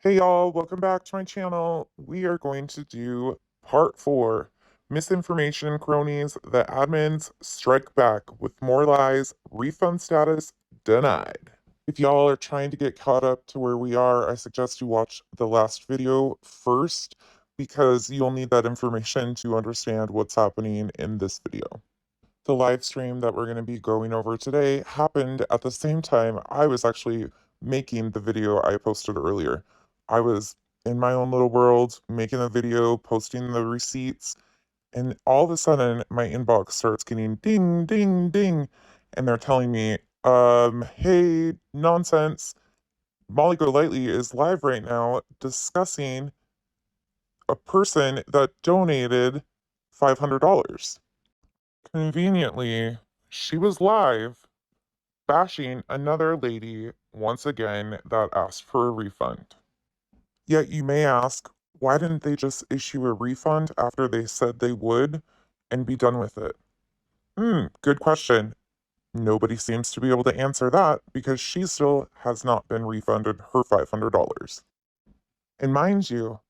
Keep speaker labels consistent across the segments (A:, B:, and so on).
A: Hey y'all, welcome back to my channel. We are going to do part 4, Misinformation Cronies, the admins strike back with more lies, refund status denied. If y'all are trying to get caught up to where we are, I suggest you watch the last video first because you'll need that information to understand what's happening in this video. The live stream that we're going to be going over today happened at the same time I was actually making the video I posted earlier. I was in my own little world, making a video, posting the receipts, and all of a sudden my inbox starts getting ding, ding, ding, and they're telling me, hey, nonsense, Molly Golightly is live right now discussing a person that donated $500. Conveniently, she was live bashing another lady once again that asked for a refund. Yet you may ask, why didn't they just issue a refund after they said they would and be done with it? Good question. Nobody seems to be able to answer that because she still has not been refunded her $500. And mind you,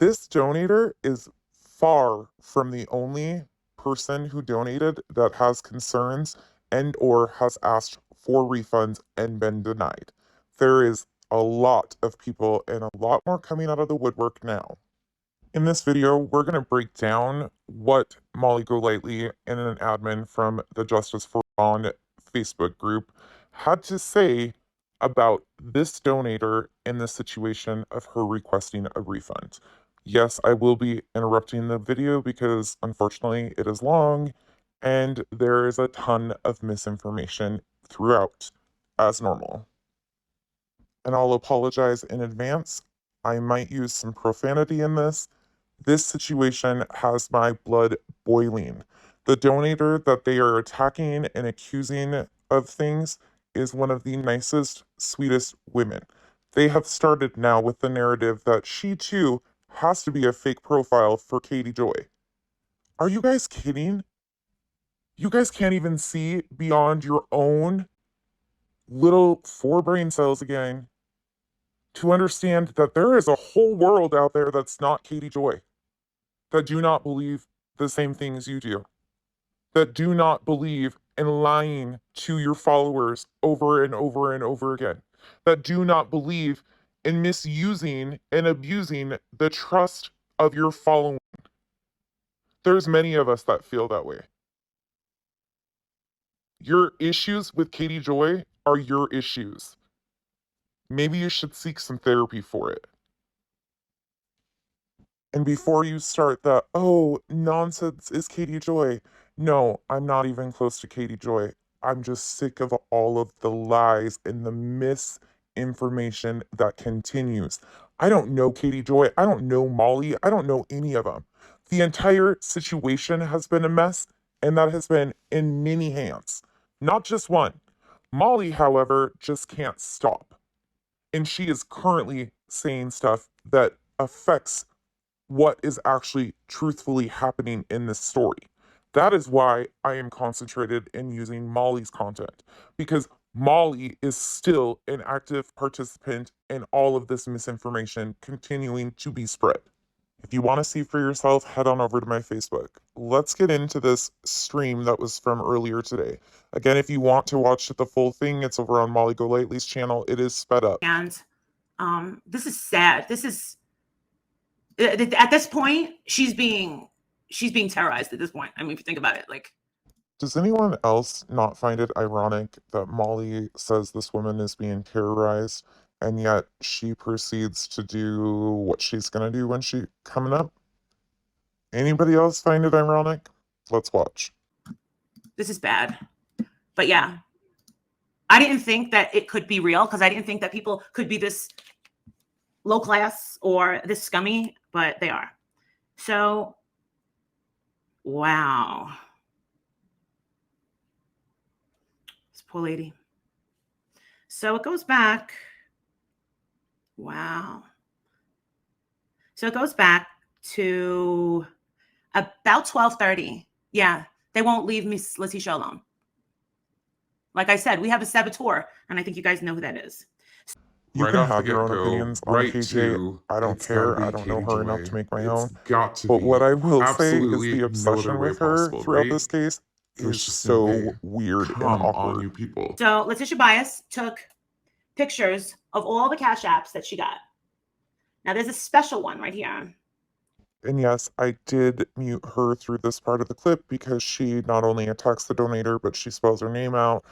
A: this donator is far from the only person who donated that has concerns and or has asked for refunds and been denied. There is a lot of people and a lot more coming out of the woodwork now. In this video, we're going to break down what Molly Golightly and an admin from the Justice for All Facebook group had to say about this donator in the situation of her requesting a refund. Yes, I will be interrupting the video because unfortunately it is long and there is a ton of misinformation throughout, as normal. And I'll apologize in advance. I might use some profanity in this. This situation has my blood boiling. The donator that they are attacking and accusing of things is one of the nicest, sweetest women. They have started now with the narrative that she too has to be a fake profile for Katie Joy. Are you guys kidding? You guys can't even see beyond your own little 4 brain cells again to understand that there is a whole world out there that's not Katie Joy, that do not believe the same things you do, that do not believe in lying to your followers over and over and over again, that do not believe in misusing and abusing the trust of your following. There's many of us that feel that way. Your issues with Katie Joy are your issues. Maybe you should seek some therapy for it. And before you start the, oh, nonsense is Katie Joy. No, I'm not even close to Katie Joy. I'm just sick of all of the lies and the misinformation that continues. I don't know Katie Joy. I don't know Molly. I don't know any of them. The entire situation has been a mess, and that has been in many hands, not just one. Molly, however, just can't stop. And she is currently saying stuff that affects what is actually truthfully happening in this story. That is why I am concentrated in using Molly's content, because Molly is still an active participant in all of this misinformation continuing to be spread. If you want to see for yourself, head on over to my Facebook. Let's get into this stream that was from earlier today. Again, if you want to watch the full thing, it's over on Molly Golightly's channel. It is sped up.
B: And this is sad. This is at this point, she's being terrorized at this point. I mean, if you think about it, like,
A: does anyone else not find it ironic that Molly says this woman is being terrorized and yet she proceeds to do what she's gonna do when she coming up? Anybody else find it ironic? Let's watch.
B: This is bad. But yeah, I didn't think that it could be real because I didn't think that people could be this low class or this scummy, but they are. So, wow. This poor lady. So it goes back. Wow. So it goes back to about 12:30. Yeah, they won't leave Miss Letitia alone. Like I said, we have a saboteur, and I think you guys know who that is.
A: You
C: right
A: can
C: off the
A: have your own
C: get-go,
A: opinions on
C: right
A: KJ.
C: to
A: I don't
C: it's gotta
A: care. I
C: be
A: don't know
C: Katie
A: her enough to
C: Joy.
A: make my
C: It's
A: own.
C: got to
A: But what
C: be.
A: I will say is
C: Absolutely
A: the
C: no other
A: obsession
C: way
A: with her
C: possible,
A: throughout
C: right?
A: this case
C: There's
A: is
C: just no way.
A: so weird and
C: Come on,
A: awkward.
C: you people.
B: So Letitia Bias took pictures of all the Cash Apps that she got. Now there's a special one right here.
A: And yes, I did mute her through this part of the clip because she not only attacks the donator, but she spells her name out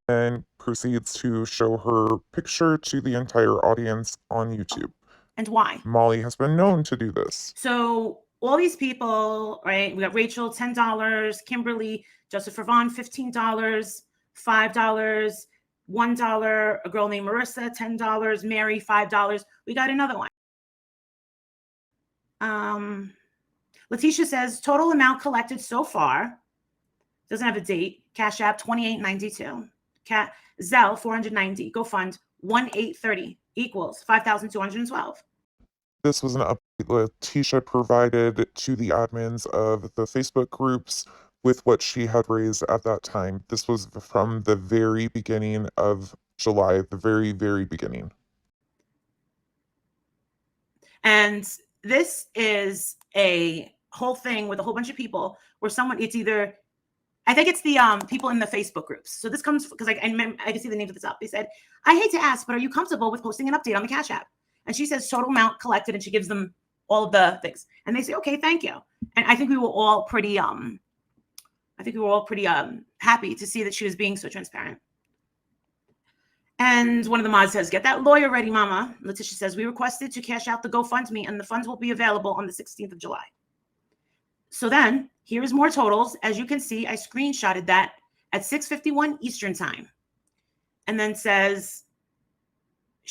A: and proceeds to show her picture to the entire audience on YouTube.
B: And why?
A: Molly has been known to do this.
B: So all these people, right? We got Rachel, $10, Kimberly, Joseph Ravon, $15, $5, $1, a girl named Marissa, $10, Mary, $5. We got another one. Letitia says total amount collected so far, doesn't have a date. Cash App $28.92. Zelle $490. GoFund $1,830 equals $5,212.
A: This was an update Letitia provided to the admins of the Facebook groups with what she had raised at that time. This was from the very beginning of July, the very, very beginning.
B: And this is a whole thing with a whole bunch of people where someone, it's either, I think it's the people in the Facebook groups. So this comes because I can see the names of this up. They said, I hate to ask, but are you comfortable with posting an update on the Cash App? And she says total amount collected, and she gives them all of the things. And they say, okay, thank you. And I think we were all pretty happy to see that she was being so transparent. And one of the mods says, get that lawyer ready, mama. Letitia says, we requested to cash out the GoFundMe, and the funds will be available on the 16th of July. So then here is more totals. As you can see, I screenshotted that at 6:51 Eastern time. And then says,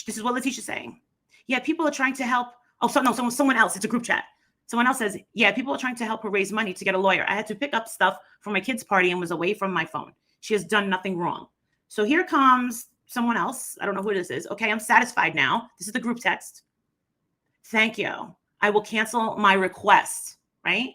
B: this is what Letitia's saying. Yeah, people are trying to help. Oh, so no, someone else. It's a group chat. Someone else says, yeah, people are trying to help her raise money to get a lawyer. I had to pick up stuff for my kid's party and was away from my phone. She has done nothing wrong. So here comes someone else. I don't know who this is. Okay, I'm satisfied now. This is the group text. Thank you. I will cancel my request, right?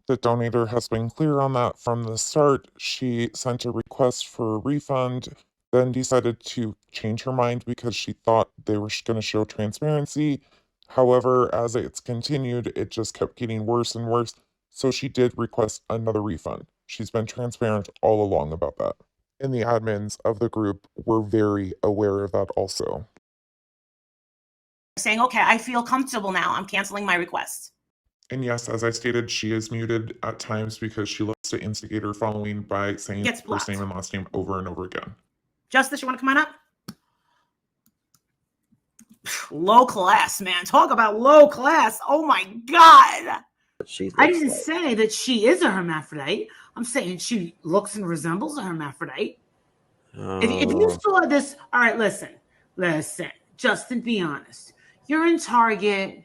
A: The donator has been clear on that from the start. She sent a request for a refund, then decided to change her mind because she thought they were going to show transparency. However, as it's continued, it just kept getting worse and worse. So she did request another refund. She's been transparent all along about that. And the admins of the group were very aware of that also.
B: Saying, okay, I feel comfortable now. I'm canceling my request.
A: And yes, as I stated, she is muted at times because she loves to instigate her following by saying
B: Gets
A: first name
B: blocked.
A: and last name over and over again.
B: Justice, you want to come on up? Low class, man. Talk about low class. Oh my God. I didn't say that she is a hermaphrodite. I'm saying she looks and resembles a hermaphrodite. If you saw this, all right, listen, Justin, be honest. You're in Target.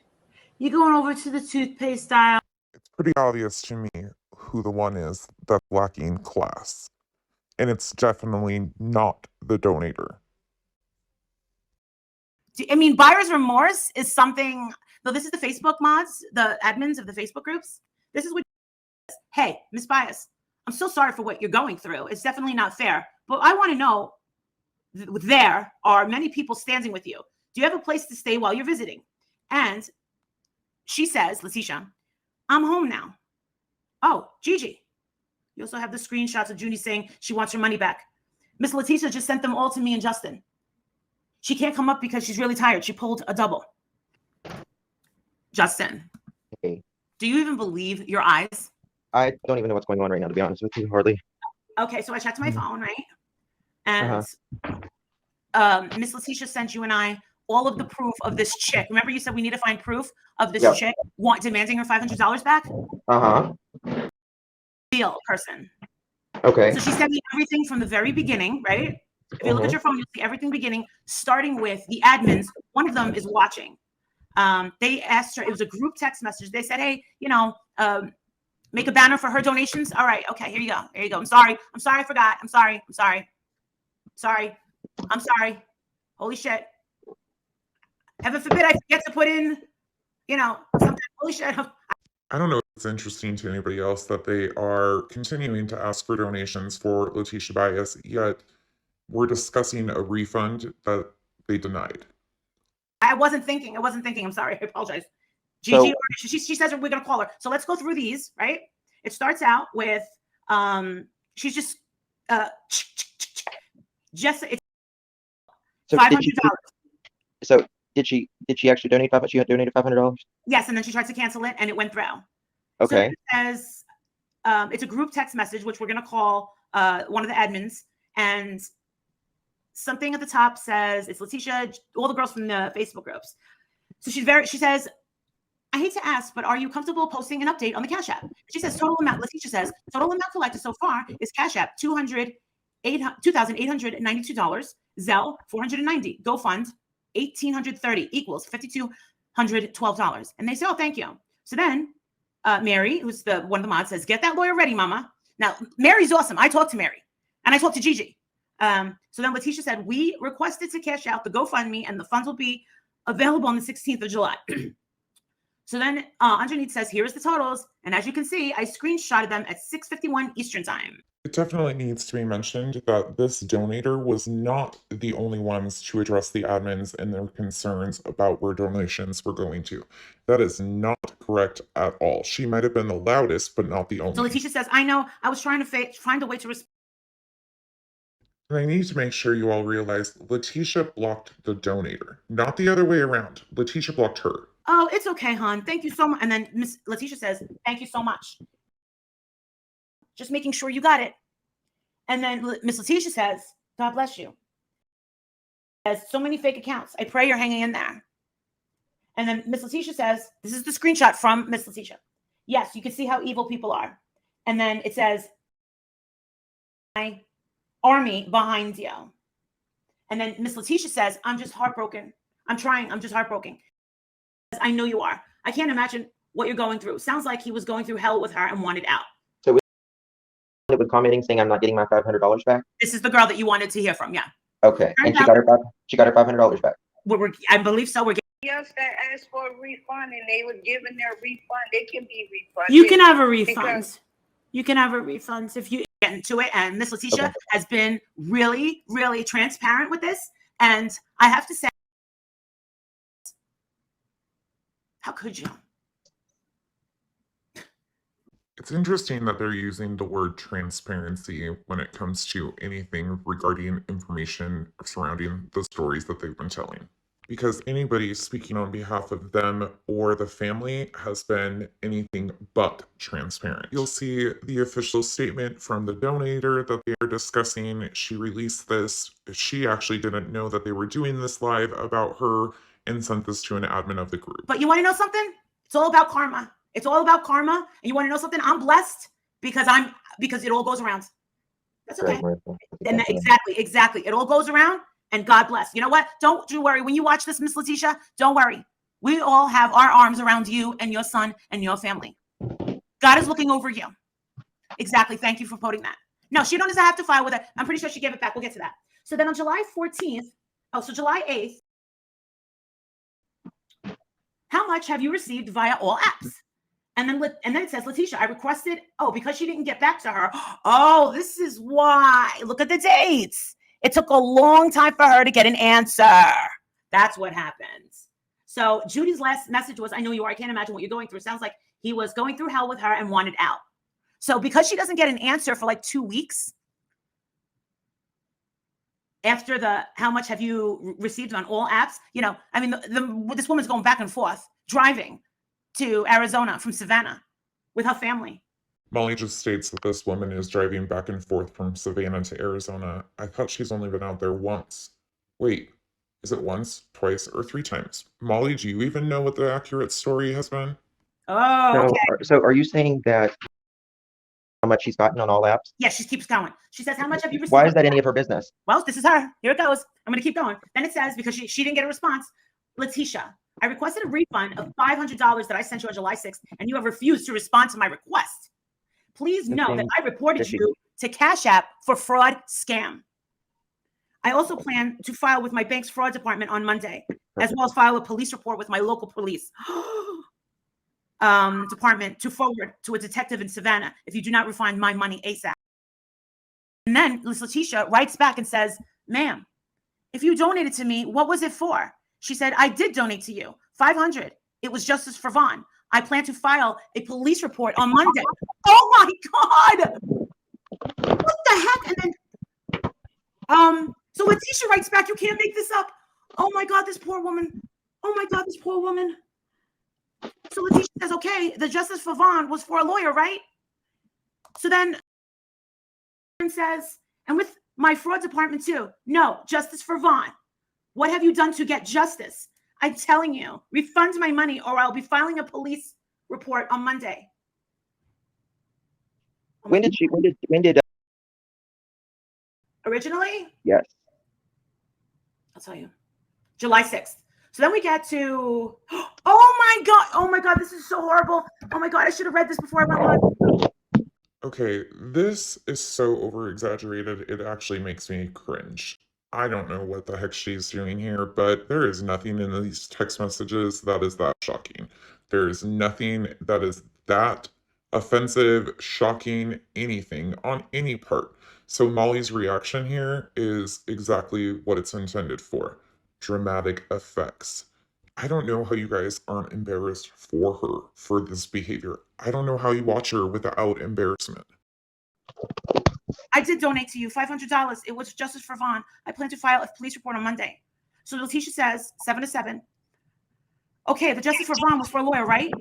B: You're going over to the toothpaste aisle.
A: It's pretty obvious to me who the one is that's lacking class. And it's definitely not the donator.
B: I mean, buyer's remorse is something, though this is the Facebook mods, the admins of the Facebook groups. This is what, hey, Miss Bias, I'm so sorry for what you're going through. It's definitely not fair. But I want to know, there are many people standing with you. Do you have a place to stay while you're visiting? And she says, Letitia, I'm home now. Oh, Gigi. You also have the screenshots of Judy saying she wants her money back. Miss Letitia just sent them all to me and Justin. She can't come up because she's really tired. She pulled a double. Justin,
D: Hey,
B: do you even believe your eyes?
D: I don't even know what's going on right now, to be honest with you, hardly.
B: Okay, so I checked my phone, right? And Miss Letitia sent you and I all of the proof of this chick. Remember you said we need to find proof of this chick demanding her $500 back? Real person.
D: Okay.
B: So she sent me everything from the very beginning, right? If you look at your phone, you'll see everything beginning, starting with the admins. One of them is watching. They asked her, it was a group text message. They said, hey, make a banner for her donations. All right. Okay, here you go. There you go. I'm sorry. I forgot. I'm sorry. Holy shit. Heaven forbid I forget to put in, something. Holy shit.
A: I don't know if it's interesting to anybody else that they are continuing to ask for donations for Letitia Bias, yet we're discussing a refund that they denied.
B: I wasn't thinking. I'm sorry. I apologize.
D: So-
B: Gigi, she says we're going to call her. So let's go through these, right? It starts out with, she's just, it's
D: So
B: $500.
D: did she? So did she actually donate She had donated $500?
B: Yes, and then she tries to cancel it, and it went through.
D: Okay.
B: So it says it's a group text message, which we're going to call one of the admins, and something at the top says it's Letitia, all the girls from the Facebook groups. So she says, I hate to ask, but are you comfortable posting an update on the Cash App? She says total amount. Letitia says total amount collected so far is Cash App $2,892, Zelle $490, GoFund $1,830 equals $5,212. And they say, oh, thank you. So then Mary, who's one of the mods, says, get that lawyer ready, mama. Now, Mary's awesome. I talked to Mary and I talked to Gigi. So then Letitia said, we requested to cash out the GoFundMe and the funds will be available on the 16th of July. So then underneath says, here's the totals. And as you can see, I screenshotted them at 6:51 Eastern time.
A: It definitely needs to be mentioned that this donator was not the only ones to address the admins and their concerns about where donations were going to. That is not correct at all. She might have been the loudest, but not the only.
B: So Letitia says, I know, I was trying to find a way to respond.
A: And I need to make sure you all realize Letitia blocked the donator, not the other way around. Letitia blocked her.
B: Oh, it's okay, hon. Thank you so much. And then Miss Letitia says, thank you so much. Just making sure you got it. And then Miss Letitia says, God bless you. Has so many fake accounts. I pray you're hanging in there. And then Miss Letitia says, this is the screenshot from Miss Letitia. Yes, you can see how evil people are. And then it says, my army behind you. And then Miss Letitia says, I'm just heartbroken. I'm trying. I'm just heartbroken. I know you are. I can't imagine what you're going through. Sounds like he was going through hell with her and wanted out.
D: So it was commenting saying I'm not getting my $500 back.
B: This is the girl that you wanted to hear from. Yeah.
D: Okay. And she got her $500 back.
B: I believe so. We're getting.
C: Yes, that asked for a refund and they were given their refund. They can be refunded.
B: You can have a refund. You can have a refund if you get into it. And Miss Letitia has been really, really transparent with this. And I have to say, how could you?
A: It's interesting that they're using the word transparency when it comes to anything regarding information surrounding the stories that they've been telling. Because anybody speaking on behalf of them or the family has been anything but transparent. You'll see the official statement from the donator that they are discussing. She released this. She actually didn't know that they were doing this live about her and sent this to an admin of the group.
B: But you want to know something? It's all about karma. It's all about karma. And you want to know something? I'm blessed because it all goes around. That's okay. And exactly. It all goes around and God bless. You know what? Don't you worry. When you watch this, Miss Letitia, don't worry. We all have our arms around you and your son and your family. God is looking over you. Exactly. Thank you for quoting that. No, she doesn't have to file with it. I'm pretty sure she gave it back. We'll get to that. So then on July 14th, July 8th, how much have you received via all apps? And then it says, Letitia, I requested, because she didn't get back to her. Oh, this is why. Look at the dates. It took a long time for her to get an answer. That's what happens. So Judy's last message was, I know you are. I can't imagine what you're going through. Sounds like he was going through hell with her and wanted out. So because she doesn't get an answer for like 2 weeks, after how much have you received on all apps? This woman's going back and forth, driving to Arizona from Savannah with her family.
A: Molly just states that this woman is driving back and forth from Savannah to Arizona. I thought she's only been out there once. Wait, is it once, twice, or 3 times? Molly, do you even know what the accurate story has been?
B: Oh, okay.
D: So are you saying that how much she's gotten on all apps?
B: Yeah, she keeps going. She says, how much have you received?
D: Why is that any of her business?
B: Well, this is her. Here it goes. I'm going to keep going. Then it says, because she didn't get a response, Letitia, I requested a refund of $500 that I sent you on July 6th, and you have refused to respond to my request. Please know that I reported you to Cash App for fraud scam. I also plan to file with my bank's fraud department on Monday, as well as file a police report with my local police department to forward to a detective in Savannah if you do not refund my money ASAP. And then Letitia writes back and says, ma'am, if you donated to me, what was it for? She said, I did donate to you $500. It was justice for Vaughn. I plan to file a police report on Monday. Oh my God. What the heck? And then, so Letitia writes back, you can't make this up. Oh my God, this poor woman. Oh my God, this poor woman. So Letitia says, okay, the justice for Vaughn was for a lawyer, right? So then says, and with my fraud department too. No, justice for Vaughn. What have you done to get justice? I'm telling you, refund my money or I'll be filing a police report on Monday.
D: When did
B: Originally?
D: yes.
B: I'll tell you. July 6th. So then we get to, oh my God, this is so horrible. Oh my God, I should have read this before I went live.
A: Okay, this is so over exaggerated, it actually makes me cringe. I don't know what the heck she's doing here, but there is nothing in these text messages that is that shocking. There is nothing that is that offensive, shocking, anything on any part. So Molly's reaction here is exactly what it's intended for. Dramatic effects. I don't know how you guys aren't embarrassed for her for this behavior. I don't know how you watch her without embarrassment.
B: I did donate to you $500. It was justice for Vaughn. I plan to file a police report on Monday. So Letitia says 7 to 7. Okay, the justice for Vaughn was for a lawyer, right?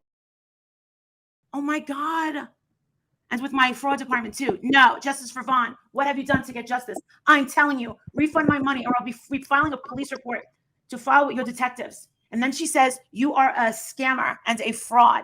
B: Oh my God. And with my fraud department too. No, justice for Vaughn. What have you done to get justice? I'm telling you, refund my money or I'll be filing a police report to file with your detectives. And then she says, you are a scammer and a fraud.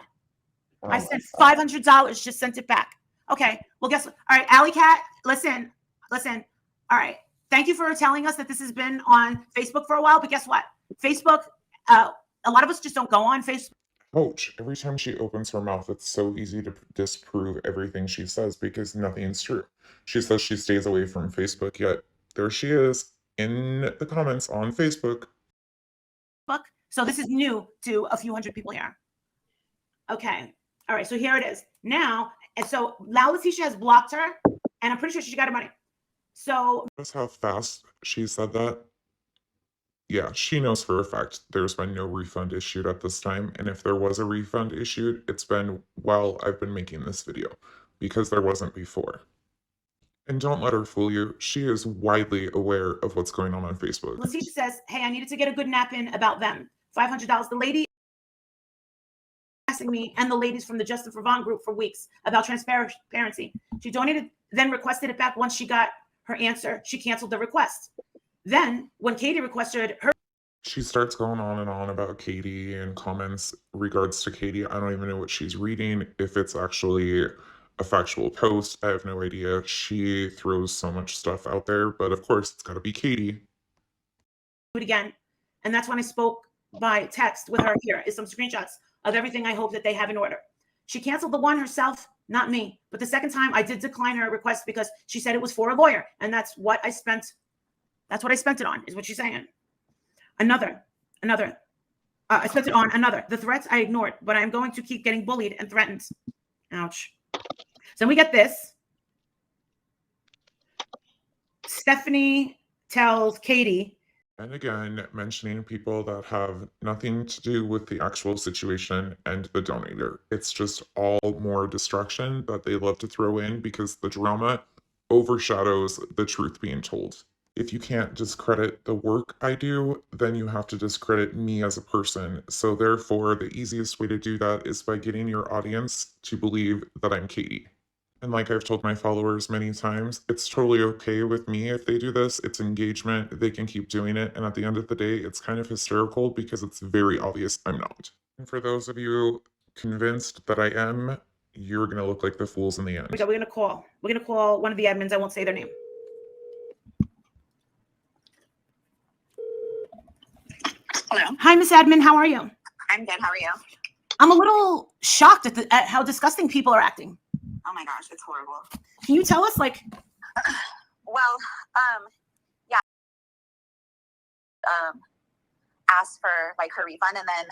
B: I sent $500, just sent it back. Okay, well, guess what? All right, Alley Cat, listen. All right, thank you for telling us that this has been on Facebook for a while, but guess what? Facebook, a lot of us just don't go on Facebook.
A: Ouch, every time she opens her mouth, it's so easy to disprove everything she says because nothing's true. She says she stays away from Facebook, yet there she is in the comments on Facebook.
B: So this is new to a few hundred people here. Okay, all right, so here it is. Now, and so now Letitia has blocked her, and I'm pretty sure she got her money. So
A: Notice how fast she said that? Yeah, she knows for a fact there's been no refund issued at this time, and if there was a refund issued, it's been while I've been making this video, because there wasn't before. And don't let her fool you, she is widely aware of what's going on Facebook.
B: Letitia says, hey, I needed to get a good nap in about them. $500. The lady asking me and the ladies from the Justice for Vaughn group for weeks about transparency. She donated, then requested it back once she got her answer. She canceled the request. Then when Katie requested her,
A: she starts going on and on about Katie and comments regards to Katie. I don't even know what she's reading, if it's actually a factual post. I have no idea. She throws so much stuff out there, but of course it's got to be Katie.
B: Do it again. And that's when I spoke by text with her. Here is some screenshots of everything I hope that they have in order. She canceled the one herself, not me. But the second time I did decline her request because she said it was for a lawyer. And that's what I spent. That's what I spent it on, is what she's saying. Another. I spent it on another. The threats I ignored, but I'm going to keep getting bullied and threatened. Ouch. So we get this. Stephanie tells Katie.
A: And again, mentioning people that have nothing to do with the actual situation and the donator. It's just all more distraction that they love to throw in because the drama overshadows the truth being told. If you can't discredit the work I do, then you have to discredit me as a person. So therefore, the easiest way to do that is by getting your audience to believe that I'm Katie. And like I've told my followers many times, it's totally okay with me if they do this. It's engagement. They can keep doing it. And at the end of the day, it's kind of hysterical because it's very obvious I'm not. And for those of you convinced that I am, you're going to look like the fools in the end.
B: We're going to call one of the admins. I won't say their name.
E: Hello.
B: Hi, Miss Admin. How are you?
E: I'm good. How are you?
B: I'm a little shocked at how disgusting people are acting.
E: Oh my gosh, it's horrible.
B: Can you tell us, like?
E: Well, yeah. asked for like her refund, and then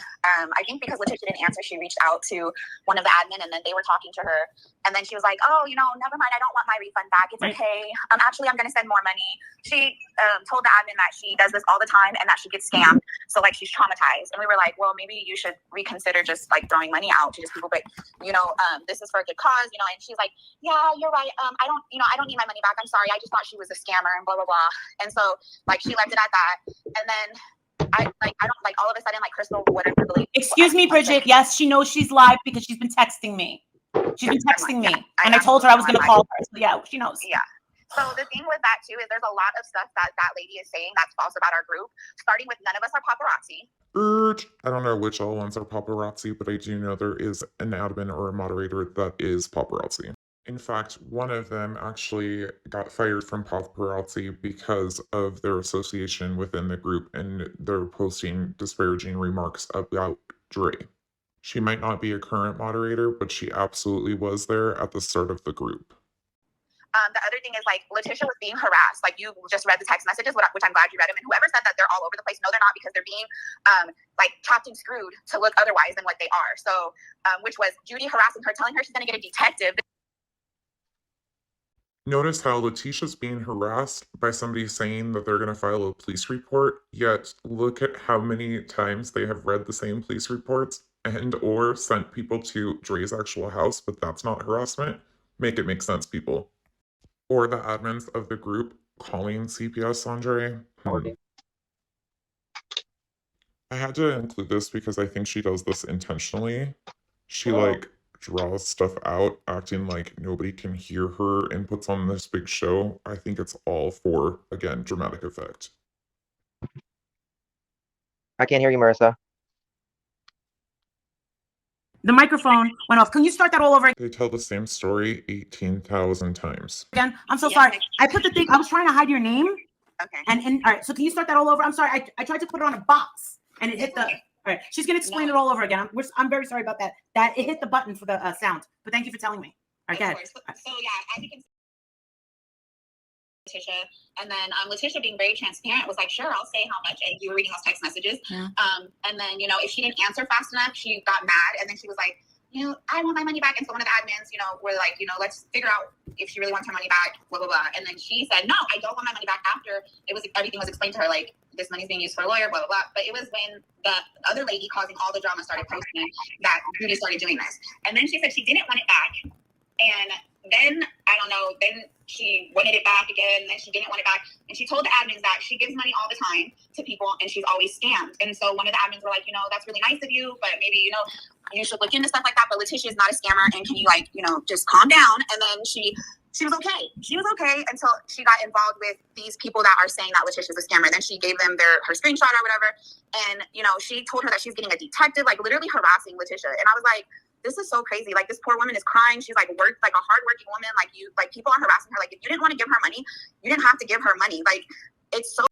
E: I think because Letitia didn't answer, she reached out to one of the admin, and then they were talking to her, and then she was like, "Oh, you know, never mind, I don't want my refund back. It's okay. Actually, I'm going to send more money." She told the admin that she does this all the time and that she gets scammed, so like she's traumatized. And we were like, "Well, maybe you should reconsider just like throwing money out to just people, but you know, this is for a good cause, you know." And she's like, "Yeah, you're right. I don't need my money back. I'm sorry. I just thought she was a scammer and blah blah blah." And so like she left it at that, and then I don't like all of a sudden like Crystal wouldn't believe.
B: Excuse me, Bridget. Yes, she knows she's live because she's been texting me. She's been texting me, and I told her I was going to call her. So yeah, she knows.
E: Yeah. So the thing with that too is there's a lot of stuff that lady is saying that's false about our group. Starting with, none of us are paparazzi.
A: I don't know which all ones are paparazzi, but I do know there is an admin or a moderator that is paparazzi. In fact, one of them actually got fired from paparazzi because of their association within the group and they're posting disparaging remarks about Dre. She might not be a current moderator, but she absolutely was there at the start of the group.
E: The other thing is like Letitia was being harassed. Like you just read the text messages, which I'm glad you read them. And whoever said that they're all over the place, no, they're not, because they're being like chopped and screwed to look otherwise than what they are. So, which was Judy harassing her, telling her she's going to get a detective.
A: Notice how Letitia's being harassed by somebody saying that they're going to file a police report, yet look at how many times they have read the same police reports and or sent people to Dre's actual house, but that's not harassment. Make it make sense, people. Or the admins of the group calling CPS on Dre. I had to include this because I think she does this intentionally. She like draws stuff out, acting like nobody can hear her, and puts on this big show. I think it's all for, again, dramatic effect.
D: I can't hear you, Marissa.
B: The microphone went off. Can you start that all over
A: They tell the same story 18,000 times.
B: again? I'm so sorry. I put the thing, I was trying to hide your name.
E: Okay.
B: And all right, so can you start that all over? I'm sorry. I tried to put it on a box and it hit the, all right. She's going to explain it all over again. I'm very sorry about that. That it hit the button for the sound, but thank you for telling me. All right, go ahead.
E: So yeah, as you can see, Letitia, and then Letitia being very transparent was like, "Sure, I'll say how much," and you were reading those text messages.
B: Yeah.
E: And then, you know, if she didn't answer fast enough, she got mad, and then she was like, "You know, I want my money back." And so one of the admins, you know, were like, "You know, let's figure out if she really wants her money back, blah blah blah." And then she said, "No, I don't want my money back." After everything was explained to her, like, this money's being used for a lawyer, blah blah blah. But it was when the other lady causing all the drama started posting that Judy started doing this, and then she said she didn't want it back, and then I don't know, then she wanted it back again, and then she didn't want it back, and she told the admins that she gives money all the time to people and she's always scammed. And so one of the admins were like, "You know, that's really nice of you, but maybe, you know, you should look into stuff like that, but Letitia is not a scammer, and can you, like, you know, just calm down?" And then she was okay. She was okay until she got involved with these people that are saying that Letitia's a scammer. Then she gave them her screenshot or whatever, and, you know, she told her that she's getting a detective, like literally harassing Letitia. And I was like, this is so crazy. Like, this poor woman is crying. She's like worked like a hardworking woman. Like, people are harassing her. Like, if you didn't want to give her money, you didn't have to give her money. Like, it's so.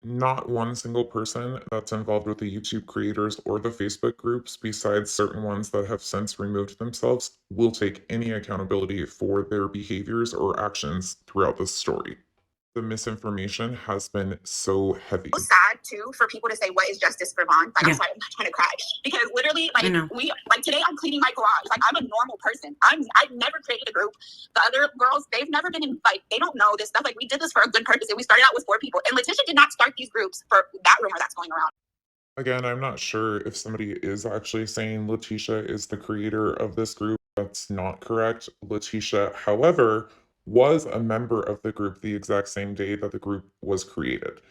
A: Not one single person that's involved with the YouTube creators or the Facebook groups, besides certain ones that have since removed themselves, will take any accountability for their behaviors or actions throughout this story. The misinformation has been so heavy.
E: So sad too for people to say, "What is justice for Vaughn?" Like,
B: Yeah.
E: I'm sorry, I'm not trying to cry, because literally, like,
B: I know.
E: today I'm cleaning my garage. Like, I'm a normal person. I've never created a group. The other girls, they've never been in, like, they don't know this stuff. Like, we did this for a good purpose, and we started out with 4 people. And Letitia did not start these groups for that rumor that's going around.
A: Again, I'm not sure if somebody is actually saying Letitia is the creator of this group. That's not correct. Letitia, however, was a member of the group the exact same day that the group was created.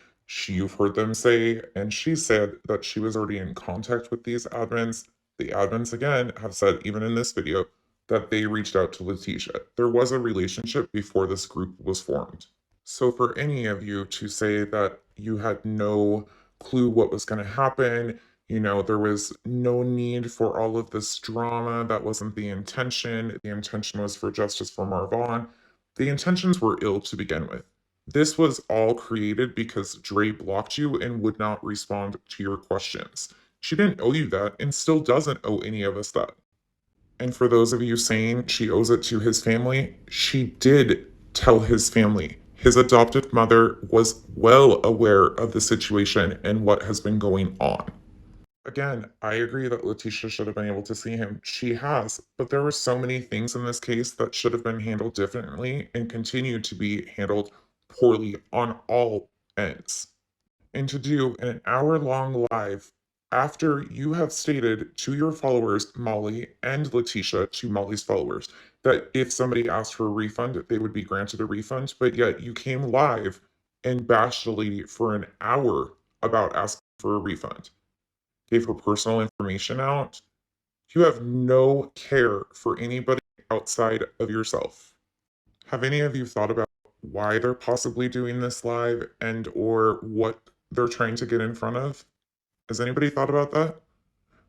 A: You've heard them say, and she said that she was already in contact with these admins. The admins, again, have said, even in this video, that they reached out to Letitia. There was a relationship before this group was formed. So for any of you to say that you had no clue what was going to happen, you know, there was no need for all of this drama, that wasn't the intention. The intention was for justice for Marvon. The intentions were ill to begin with. This was all created because Dre blocked you and would not respond to your questions. She didn't owe you that and still doesn't owe any of us that. And for those of you saying she owes it to his family, she did tell his family, His adopted mother was well aware of the situation and what has been going on. Again, I agree that Letitia should have been able to see him. She has, but there were so many things in this case that should have been handled differently and continue to be handled poorly on all ends. And to do an hour-long live after you have stated to your followers, Molly and Letitia, to Molly's followers, that if somebody asked for a refund, they would be granted a refund, but yet you came live and bashed the lady for an hour about asking for a refund, gave her personal information out. You have no care for anybody outside of yourself. Have any of you thought about why they're possibly doing this live and or what they're trying to get in front of? Has anybody thought about that?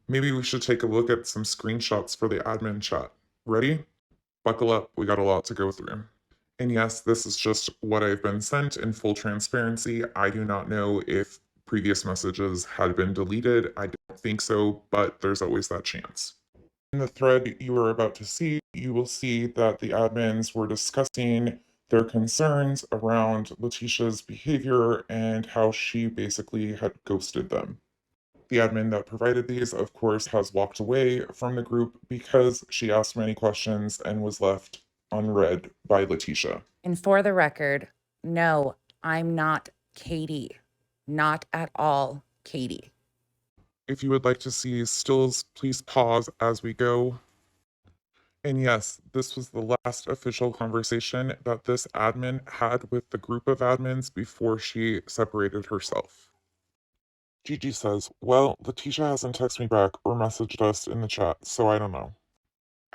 A: Maybe we should take a look at some screenshots for the admin chat. Ready? Buckle up, we got a lot to go through. And yes, this is just what I've been sent in full transparency. I do not know if previous messages had been deleted. I don't think so, but there's always that chance. In the thread you are about to see, you will see that the admins were discussing their concerns around Letitia's behavior and how she basically had ghosted them. The admin that provided these, of course, has walked away from the group because she asked many questions and was left unread by Letitia.
F: And for the record, no, I'm not Katie. Not at all Katie.
A: If you would like to see stills, please pause as we go. And yes, this was the last official conversation that this admin had with the group of admins before she separated herself. Gigi says, well, Letitia hasn't texted me back or messaged us in the chat, so I don't know.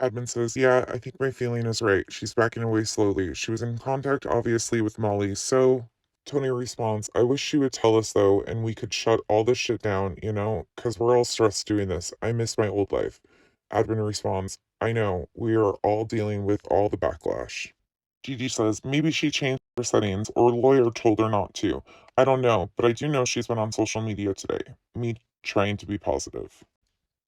A: Admin says, yeah, I think my feeling is right. She's backing away slowly. She was in contact, obviously, with Molly, so... Tony responds, I wish she would tell us, though, and we could shut all this shit down, you know, because we're all stressed doing this. I miss my old life. Admin responds, I know, we are all dealing with all the backlash. Gigi says, maybe she changed her settings, or a lawyer told her not to. I don't know, but I do know she's been on social media today. Me trying to be positive.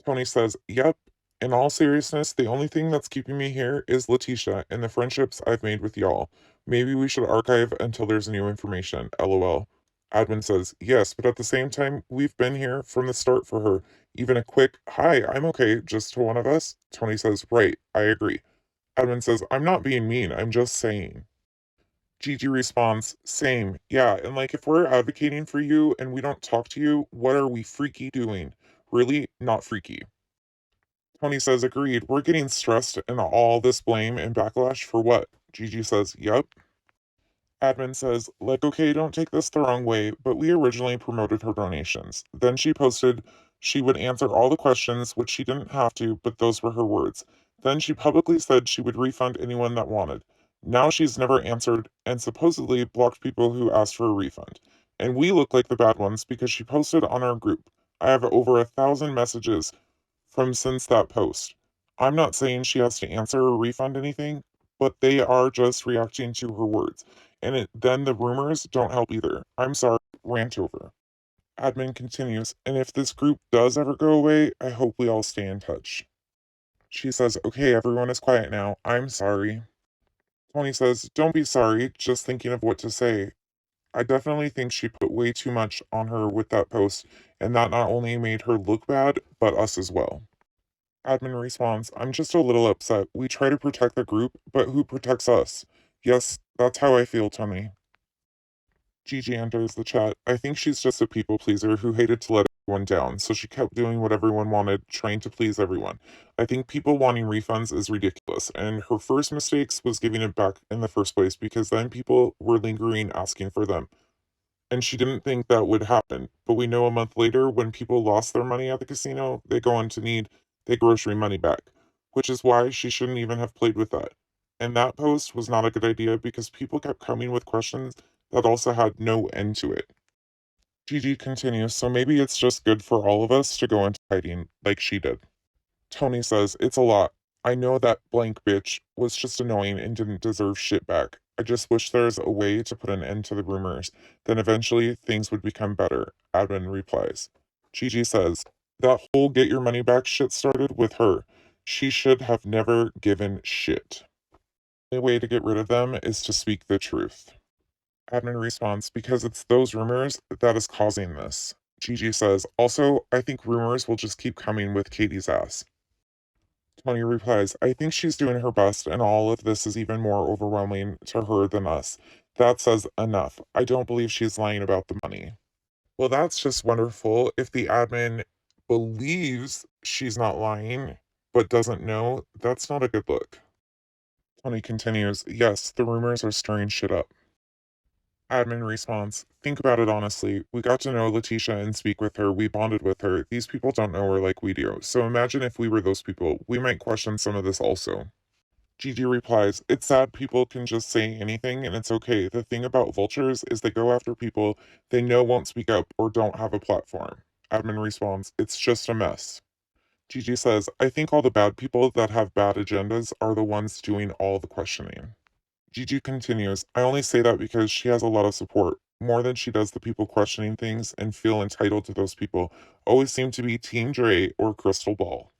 A: Tony says, yep. In all seriousness, the only thing that's keeping me here is Letitia and the friendships I've made with y'all. Maybe we should archive until there's new information, lol. Admin says, yes, but at the same time, we've been here from the start for her. Even a quick, hi, I'm okay, just to one of us. Tony says, right, I agree. Admin says, I'm not being mean, I'm just saying. Gigi responds, same, yeah, and like if we're advocating for you and we don't talk to you, what are we freaky doing? Really, not freaky. Tony says, agreed. We're getting stressed and all this blame and backlash for what? Gigi says, yep. Admin says, like, okay, don't take this the wrong way, but we originally promoted her donations. Then she posted she would answer all the questions, which she didn't have to, but those were her words. Then she publicly said she would refund anyone that wanted. Now she's never answered and supposedly blocked people who asked for a refund. And we look like the bad ones because she posted on our group. I have over 1,000 messages from since that post. I'm not saying she has to answer or refund anything, but they are just reacting to her words. And then the rumors don't help either. I'm sorry, rant over. Admin continues, and if this group does ever go away, I hope we all stay in touch. She says, okay, everyone is quiet now. I'm sorry. Tony says, don't be sorry, just thinking of what to say. I definitely think she put way too much on her with that post, and that not only made her look bad, but us as well. Admin responds, I'm just a little upset. We try to protect the group, but who protects us? Yes, that's how I feel, Tony. Gigi enters the chat. I think she's just a people pleaser who hated to let everyone down, so she kept doing what everyone wanted, trying to please everyone. I think people wanting refunds is ridiculous, and her first mistakes was giving it back in the first place because then people were lingering asking for them. And she didn't think that would happen. But we know a month later, when people lost their money at the casino, they go on to need their grocery money back, which is why she shouldn't even have played with that. And that post was not a good idea because people kept coming with questions that also had no end to it. Gigi continues, so maybe it's just good for all of us to go into hiding like she did. Tony says, it's a lot. I know that blank bitch was just annoying and didn't deserve shit back. I just wish there's a way to put an end to the rumors. Then eventually things would become better. Admin replies. Gigi says, that whole get your money back shit started with her. She should have never given shit. The only way to get rid of them is to speak the truth. Admin responds, because it's those rumors that is causing this. Gigi says, also, I think rumors will just keep coming with Katie's ass. Tony replies, I think she's doing her best, and all of this is even more overwhelming to her than us. That says enough. I don't believe she's lying about the money. Well, that's just wonderful. If the admin believes she's not lying, but doesn't know, that's not a good look. Tony continues, yes, the rumors are stirring shit up. Admin responds, think about it honestly. We got to know Letitia and speak with her. We bonded with her. These people don't know her like we do. So imagine if we were those people. We might question some of this also. Gigi replies, it's sad people can just say anything and it's okay. The thing about vultures is they go after people they know won't speak up or don't have a platform. Admin responds, it's just a mess. Gigi says, I think all the bad people that have bad agendas are the ones doing all the questioning. Gigi continues, I only say that because she has a lot of support, more than she does the people questioning things and feel entitled to those people, always seem to be Team Dre or Crystal Ball.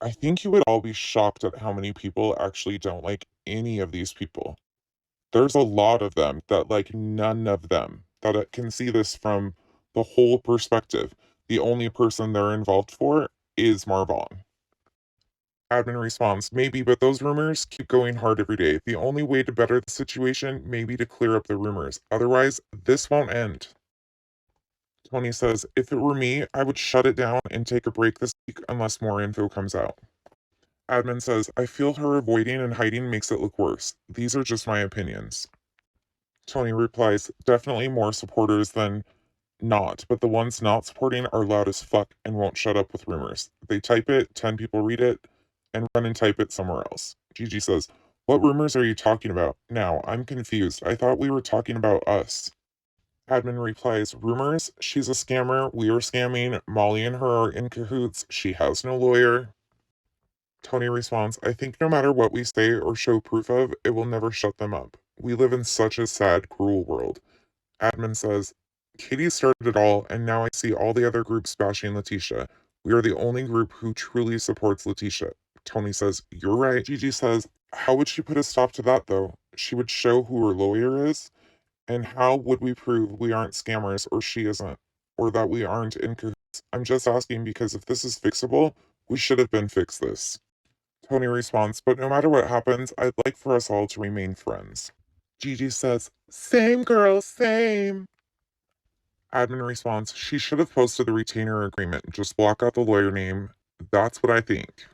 A: I think you would all be shocked at how many people actually don't like any of these people. There's a lot of them that like none of them, that can see this from the whole perspective. The only person they're involved for is Marvon. Admin responds, maybe, but those rumors keep going hard every day. The only way to better the situation may be to clear up the rumors. Otherwise, this won't end. Tony says, if it were me, I would shut it down and take a break this week unless more info comes out. Admin says, I feel her avoiding and hiding makes it look worse. These are just my opinions. Tony replies, definitely more supporters than not, but the ones not supporting are loud as fuck and won't shut up with rumors. They type it, 10 people read it, and run and type it somewhere else. Gigi says, what rumors are you talking about? Now, I'm confused. I thought we were talking about us. Admin replies, rumors? She's a scammer. We are scamming. Molly and her are in cahoots. She has no lawyer. Tony responds, I think no matter what we say or show proof of, it will never shut them up. We live in such a sad, cruel world. Admin says, Katie started it all, and now I see all the other groups bashing Letitia. We are the only group who truly supports Letitia. Tony says, you're right. Gigi says, how would she put a stop to that, though? She would show who her lawyer is, and how would we prove we aren't scammers or she isn't, or that we aren't in cahoots? I'm just asking because if this is fixable, we should have been fixed this. Tony responds, but no matter what happens, I'd like for us all to remain friends. Gigi says, same girl, same. Admin responds, she should have posted the retainer agreement. Just block out the lawyer name. That's what I think.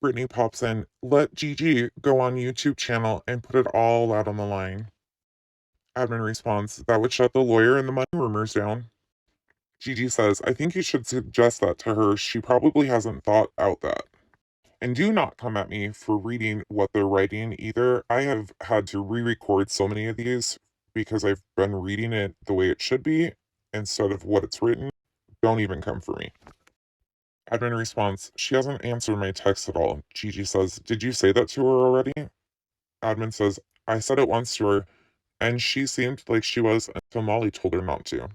A: Brittany pops in, let Gigi go on YouTube channel and put it all out on the line. Admin responds, that would shut the lawyer and the money rumors down. Gigi says, I think you should suggest that to her. She probably hasn't thought out that. And do not come at me for reading what they're writing either. I have had to re-record so many of these because I've been reading it the way it should be instead of what it's written. Don't even come for me. Admin responds, she hasn't answered my text at all. Gigi says, did you say that to her already? Admin says, I said it once to her, and she seemed like she was until Molly told her not to.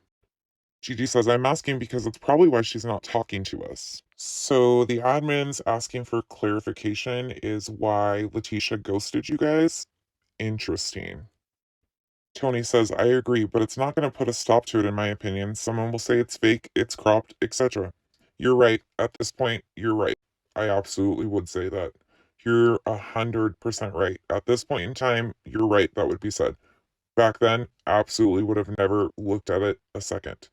A: Gigi says, I'm asking because it's probably why she's not talking to us. So the admin's asking for clarification is why Letitia ghosted you guys? Interesting. Tony says, I agree, but it's not going to put a stop to it in my opinion. Someone will say it's fake, it's cropped, etc. You're right. At this point, you're right. I absolutely would say that. You're 100% right. At this point in time, you're right, that would be said. Back then, absolutely would have never looked at it a second.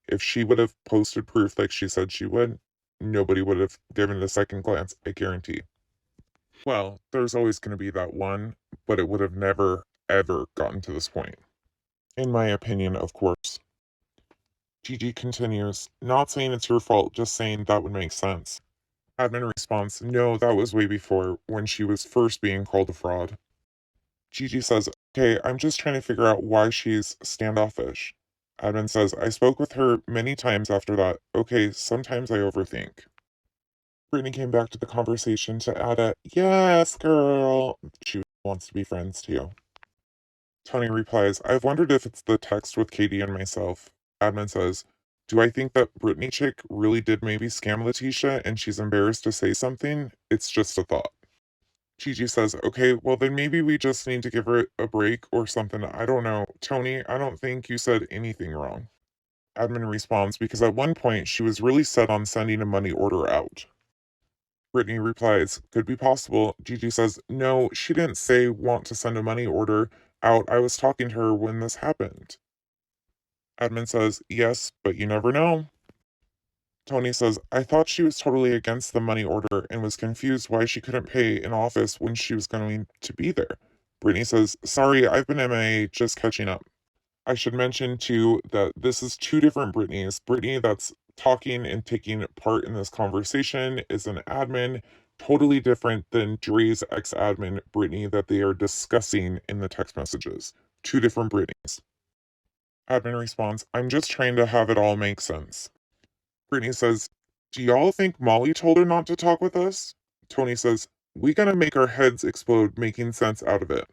A: If she would have posted proof like she said she would, nobody would have given it a second glance, I guarantee. Well, there's always going to be that one, but it would have never, ever gotten to this point. In my opinion, of course. Gigi continues, not saying it's your fault, just saying that would make sense. Admin responds, no, that was way before, when she was first being called a fraud. Gigi says, okay, I'm just trying to figure out why she's standoffish. Admin says, I spoke with her many times after that. Okay, sometimes I overthink. Brittany came back to the conversation to add a, yes, girl. She wants to be friends too. Tony replies, I've wondered if it's the text with Katie and myself. Admin says, do I think that Brittany chick really did maybe scam Letitia and she's embarrassed to say something? It's just a thought. Gigi says, okay, well then maybe we just need to give her a break or something. I don't know. Tony, I don't think you said anything wrong. Admin responds, because at one point she was really set on sending a money order out. Brittany replies, could be possible. Gigi says, no, she didn't say want to send a money order out. I was talking to her when this happened. Admin says, yes, but you never know. Tony says, I thought she was totally against the money order and was confused why she couldn't pay in office when she was going to be there. Brittany says, sorry, I've been MIA, just catching up. I should mention too that this is two different Brittany's. Brittany that's talking and taking part in this conversation is an admin, totally different than Dre's ex-admin Brittany that they are discussing in the text messages. Two different Brittany's. Admin responds, I'm just trying to have it all make sense. Brittany says, do y'all think Molly told her not to talk with us? Tony says, we gotta make our heads explode making sense out of it.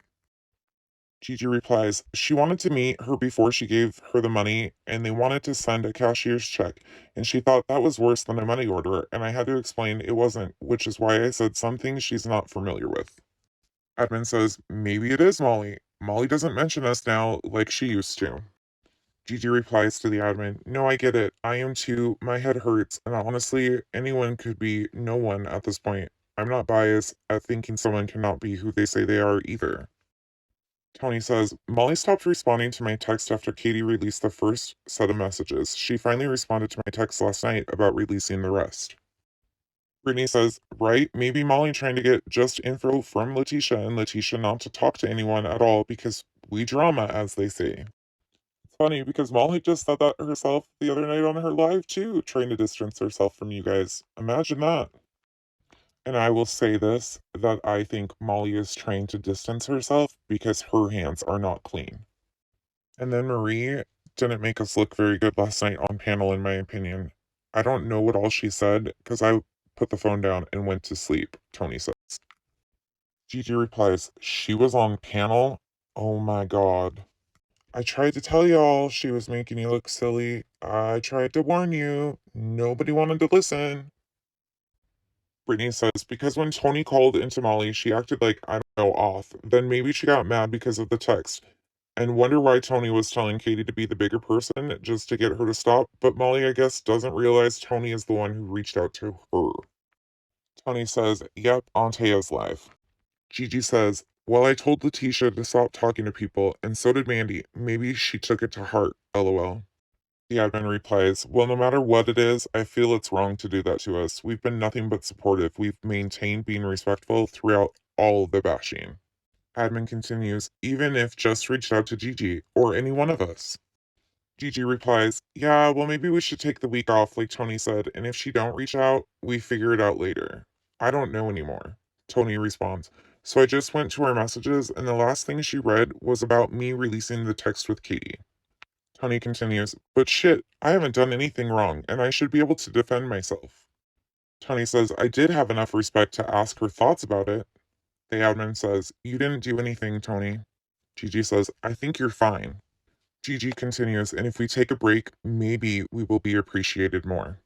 A: Gigi replies, she wanted to meet her before she gave her the money, and they wanted to send a cashier's check, and she thought that was worse than a money order, and I had to explain it wasn't, which is why I said some things she's not familiar with. Admin says, maybe it is Molly. Molly doesn't mention us now like she used to. Gigi replies to the admin, no, I get it. I am too. My head hurts, and honestly, anyone could be no one at this point. I'm not biased at thinking someone cannot be who they say they are either. Tony says, Molly stopped responding to my text after Katie released the first set of messages. She finally responded to my text last night about releasing the rest. Brittany says, right, maybe Molly trying to get just info from Letitia and Letitia not to talk to anyone at all because we drama, as they say. It's funny because Molly just said that herself the other night on her live too, trying to distance herself from you guys. Imagine that. And I will say this, that I think Molly is trying to distance herself because her hands are not clean. And then Marie didn't make us look very good last night on panel, in my opinion. I don't know what all she said, because I put the phone down and went to sleep, Tony says. Gigi replies, she was on panel? Oh my god. I tried to tell y'all she was making you look silly. I tried to warn you. Nobody wanted to listen. Brittany says, because when Tony called into Molly, she acted like, I don't know, off. Then maybe she got mad because of the text. And wonder why Tony was telling Katie to be the bigger person just to get her to stop. But Molly, I guess, doesn't realize Tony is the one who reached out to her. Tony says, yep, Antea's live. Gigi says, well, I told Letitia to stop talking to people, and so did Mandy. Maybe she took it to heart, lol. The admin replies, well, no matter what it is, I feel it's wrong to do that to us. We've been nothing but supportive. We've maintained being respectful throughout all the bashing. Admin continues, even if just reached out to Gigi, or any one of us. Gigi replies, yeah, well, maybe we should take the week off, like Tony said, and if she don't reach out, we figure it out later. I don't know anymore. Tony responds, so I just went to her messages, and the last thing she read was about me releasing the text with Katie. Tony continues, but shit, I haven't done anything wrong, and I should be able to defend myself. Tony says, I did have enough respect to ask her thoughts about it. The admin says, you didn't do anything, Tony. Gigi says, I think you're fine. Gigi continues, and if we take a break, maybe we will be appreciated more.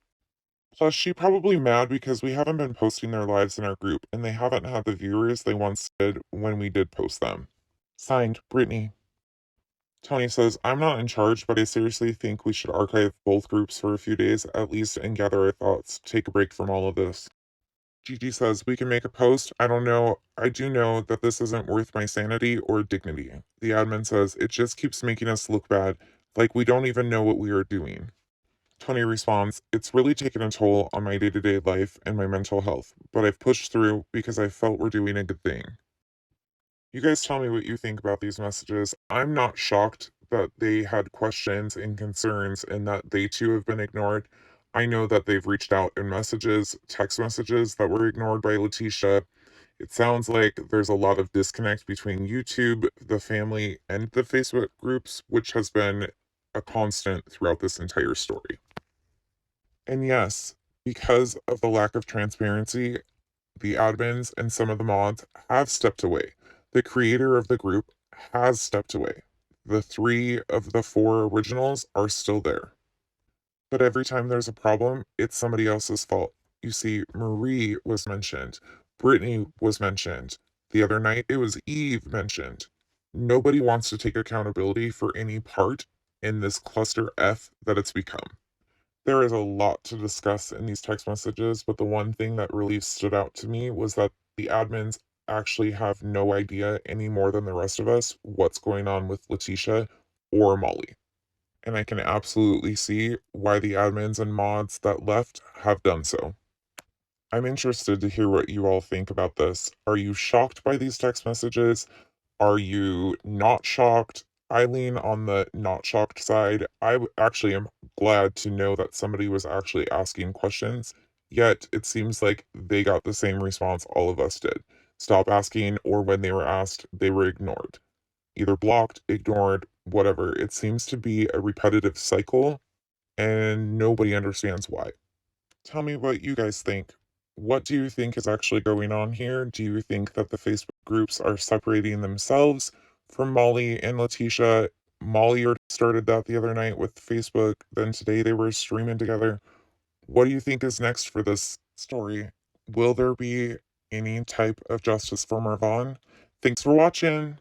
A: Plus, she probably mad because we haven't been posting their lives in our group, and they haven't had the viewers they once did when we did post them. Signed, Brittany. Tony says, I'm not in charge, but I seriously think we should archive both groups for a few days at least and gather our thoughts, take a break from all of this. Gigi says, we can make a post. I don't know. I do know that this isn't worth my sanity or dignity. The admin says, it just keeps making us look bad, like we don't even know what we are doing. Tony responds, it's really taken a toll on my day-to-day life and my mental health, but I've pushed through because I felt we're doing a good thing. You guys tell me what you think about these messages. I'm not shocked that they had questions and concerns and that they too have been ignored. I know that they've reached out in messages, text messages that were ignored by Letitia. It sounds like there's a lot of disconnect between YouTube, the family, and the Facebook groups, which has been a constant throughout this entire story. And yes, because of the lack of transparency, the admins and some of the mods have stepped away. The creator of the group has stepped away. The 3 of the 4 originals are still there. But every time there's a problem, it's somebody else's fault. You see, Marie was mentioned. Brittany was mentioned. The other night, it was Eve mentioned. Nobody wants to take accountability for any part in this cluster F that it's become. There is a lot to discuss in these text messages, but the one thing that really stood out to me was that the admins actually have no idea any more than the rest of us what's going on with Letitia or Molly. And I can absolutely see why the admins and mods that left have done so. I'm interested to hear what you all think about this. Are you shocked by these text messages? Are you not shocked? I lean on the not shocked side. Actually am glad to know that somebody was actually asking questions, yet it seems like they got the same response all of us did. Stop asking, or when they were asked, they were ignored. Either blocked, ignored, whatever. It seems to be a repetitive cycle, and nobody understands why. Tell me what you guys think. What do you think is actually going on here? Do you think that the Facebook groups are separating themselves from Molly and Letitia? Molly started that the other night with Facebook, then today they were streaming together. What do you think is next for this story? Will there be any type of justice for Marvon? Thanks for watching.